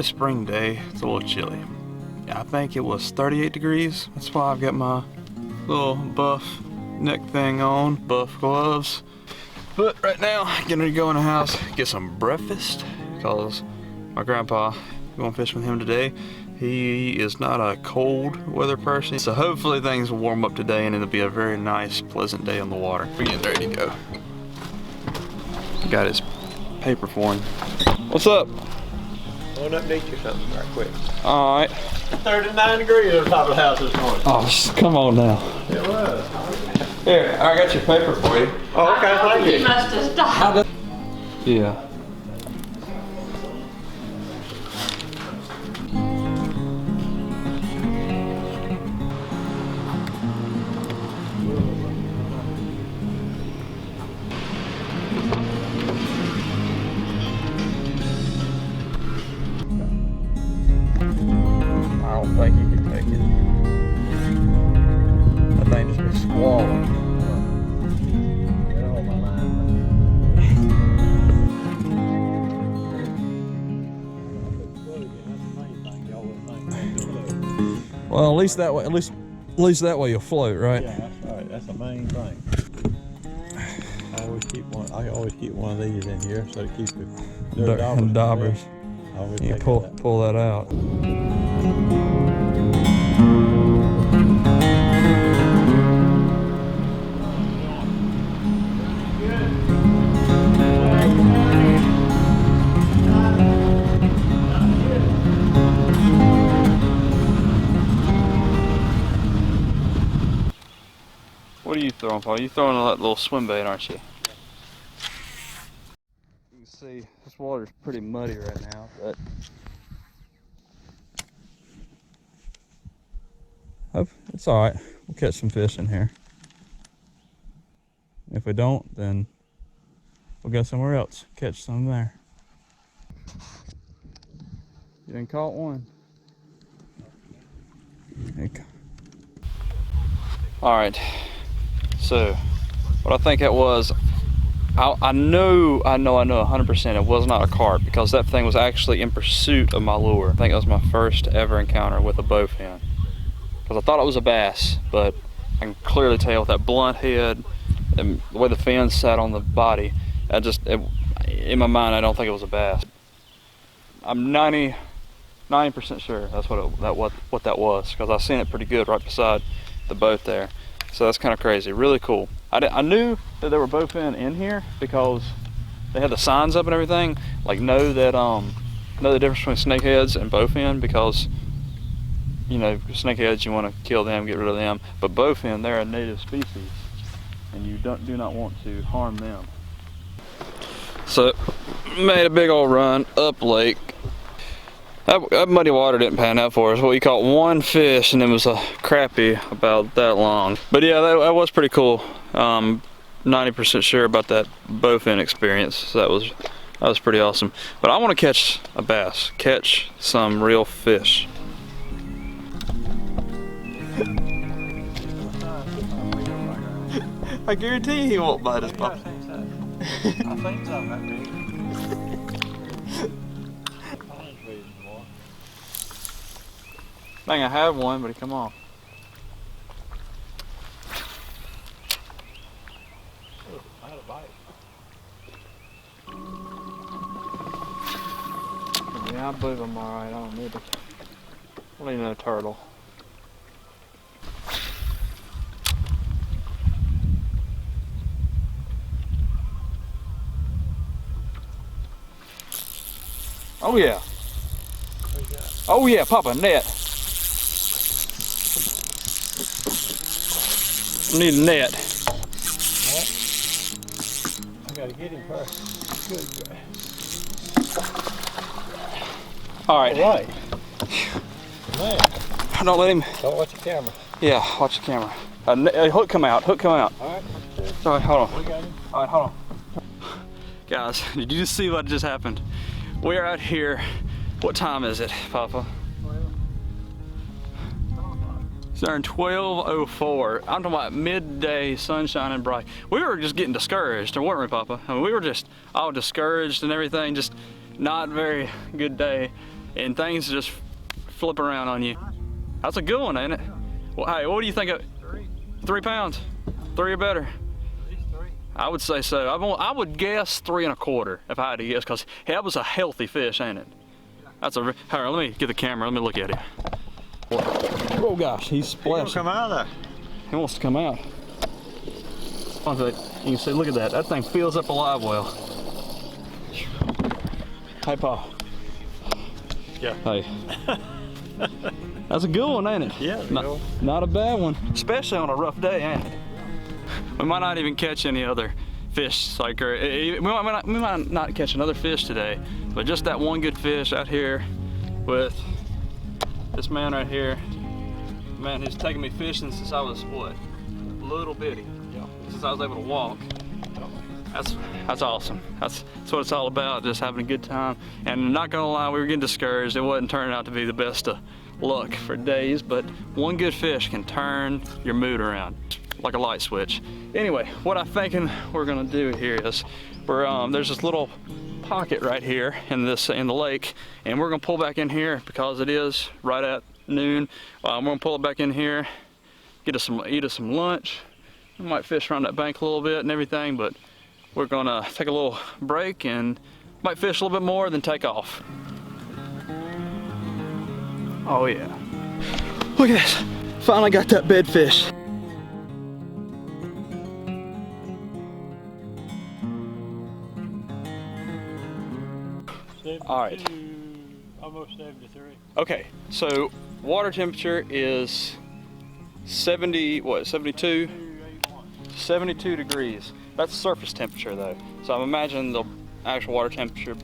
a spring day. It's a little chilly. I think it was 38 degrees. That's why I've got my little buff neck thing on, buff gloves. But right now, getting ready to go in the house, get some breakfast, because my grandpa, going fishing with him today. He is not a cold weather person, so hopefully things will warm up today and it'll be a very nice, pleasant day on the water. We're getting ready to go. Got his paper for him. What's up? I want to update you something right quick. All right. 39 degrees on top of the house this morning. Oh, come on now. It was. Here, I got your paper for you. Oh, okay, thank you. He must have stopped. Yeah. I don't think you can take it. That thing just been squalling. Get all my line. Well, at least that way, at least that way you'll float, right? Yeah, that's right. That's the main thing. I always keep one of these in here so to keep the Daubers. You pull that out. What are you throwing, Paul? You're throwing that little swim bait, aren't you? You can see this water's pretty muddy right now, but oh, it's all right. We'll catch some fish in here. If we don't, then we'll go somewhere else, catch some there. You done caught one. There you go. All right. So, what I think it was, I know 100% it was not a carp, because that thing was actually in pursuit of my lure. I think it was my first ever encounter with a bowfin. Because I thought it was a bass, but I can clearly tell with that blunt head and the way the fins sat on the body, in my mind, I don't think it was a bass. I'm 90% sure that's what that was, because I seen it pretty good right beside the boat there. So that's kind of crazy, really cool. I knew that there were bowfin in here because they had the signs up and everything, like know the difference between snakeheads and bowfin, because you know, snakeheads, you want to kill them, get rid of them, but bowfin, they're a native species and you do not want to harm them. So made a big old run up lake. That muddy water didn't pan out for us. We caught one fish and it was a crappie about that long. But yeah, that was pretty cool. 90% sure about that bowfin experience. So that was pretty awesome. But I want to catch a bass, catch some real fish. I guarantee he won't bite us, Papa. I think so, that big. Dang, I have one, but he come off. Oh, I had a bite. Yeah, I believe I'm alright. I don't need it. I don't need no turtle. Oh yeah. Oh yeah, Papa, net. I need a net. I gotta get him first. Good guy. All right. All right. Man. Don't let him. Don't watch the camera. Yeah, watch the camera. Hook come out. Hook come out. All right. All right, hold on. We got him. All right, hold on. Guys, did you just see what just happened? We're out here. What time is it, Papa? It's around 12:04. I'm talking about midday, sunshine and bright. We were just getting discouraged, weren't we, Papa? I mean, we were just all discouraged and everything, just not very good day. and things just flip around on you. That's a good one, ain't it? Well, hey, what do you think of 3 pounds? 3 or better? At least 3. I would say so. I would guess 3 1/4 if I had to guess, because that was a healthy fish, ain't it? That's a. Here, let me get the camera. Let me look at it. Oh gosh, he's splashing. He'll come out of there. He wants to come out. You can see, look at that. That thing fills up a live well. Hey, Paul. Yeah. Hey. That's a good one, ain't it? Yeah, not a bad one. Especially on a rough day, ain't it? We might not even catch any other fish. We might not catch another fish today, but just that one good fish out here with this man right here. Man, he's taken me fishing since I was, what, little bitty. Yeah. Since I was able to walk. That's awesome. That's what it's all about, just having a good time. And not gonna lie, we were getting discouraged. It wasn't turning out to be the best of luck for days, but one good fish can turn your mood around like a light switch. Anyway, what I'm thinking we're gonna do here is there's this little pocket right here in the lake, and we're gonna pull back in here because it is right at noon. We're gonna pull it back in here, eat us some lunch. We might fish around that bank a little bit and everything, but we're gonna take a little break and might fish a little bit more, then take off. Oh yeah. Look at this. Finally got that bed fish. All right. Almost 73. Okay, so water temperature is 72 degrees. That's surface temperature though. So I'm imagining the actual water temperature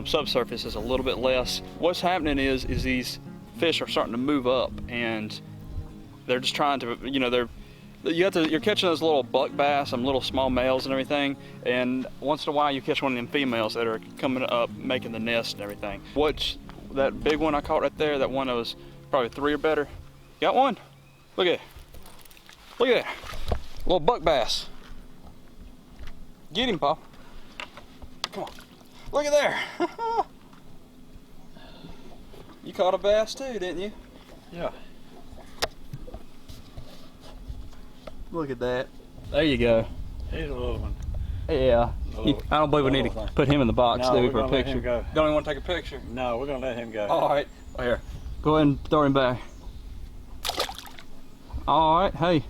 subsurface is a little bit less. What's happening is these fish are starting to move up, and they're just trying to, you're catching those little buck bass, some little small males and everything, and once in a while you catch one of them females that are coming up, making the nest and everything. That big one I caught right there, that one that was probably 3 or better. Got one? Look at it. Look at that. Little buck bass. Get him, Paul. Come on. Look at there. You caught a bass too, didn't you? Yeah. Look at that. There you go. He's a little one. Yeah. I don't believe we need to put him in the box, No, do we, we're for a gonna let picture? him go. Don't even want to take a picture? No, we're gonna let him go. All right. Well, here. Go ahead and throw him back. All right. Hey.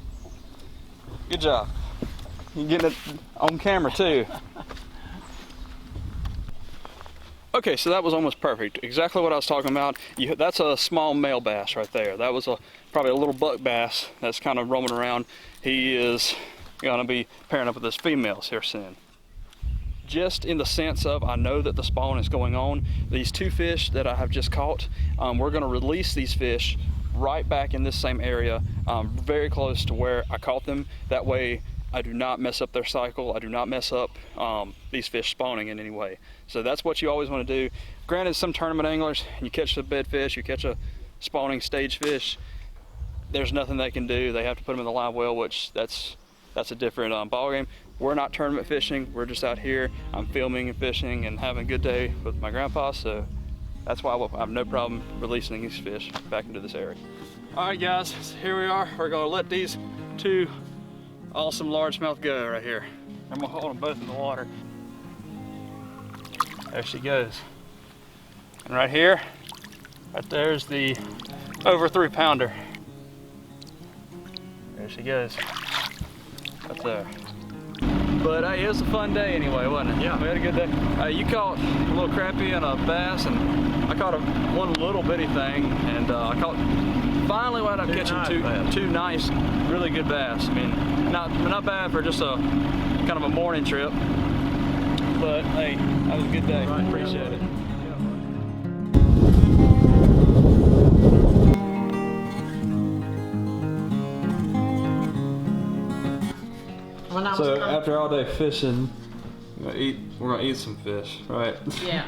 Good job. You're getting it on camera too. Okay, so that was almost perfect. Exactly what I was talking about. That's a small male bass right there. That was probably a little buck bass that's kind of roaming around. He is gonna be pairing up with his females here soon. Just in the sense of, I know that the spawn is going on. These 2 fish that I have just caught, we're gonna release these fish right back in this same area, very close to where I caught them. That way I do not mess up their cycle. I do not mess up these fish spawning in any way. So that's what you always want to do. Granted, some tournament anglers, you catch a bed fish, you catch a spawning stage fish, there's nothing they can do. They have to put them in the live well, which that's a different ball game. We're not tournament fishing. We're just out here. I'm filming and fishing and having a good day with my grandpa, so that's why I have no problem releasing these fish back into this area. All right, guys, so here we are. We're gonna let these 2 awesome largemouth go right here. I'm gonna hold them both in the water. There she goes. And right here, right there's the over 3 pounder. There she goes. Right there. But hey, it was a fun day anyway, wasn't it? Yeah. We had a good day. You caught a little crappie and a bass, and I caught one little bitty thing, and I finally wound up catching two nice, really good bass. I mean, not bad for just a kind of a morning trip, but hey, that was a good day. Right. Appreciate it. So after all day fishing, we're gonna eat some fish, right? Yeah.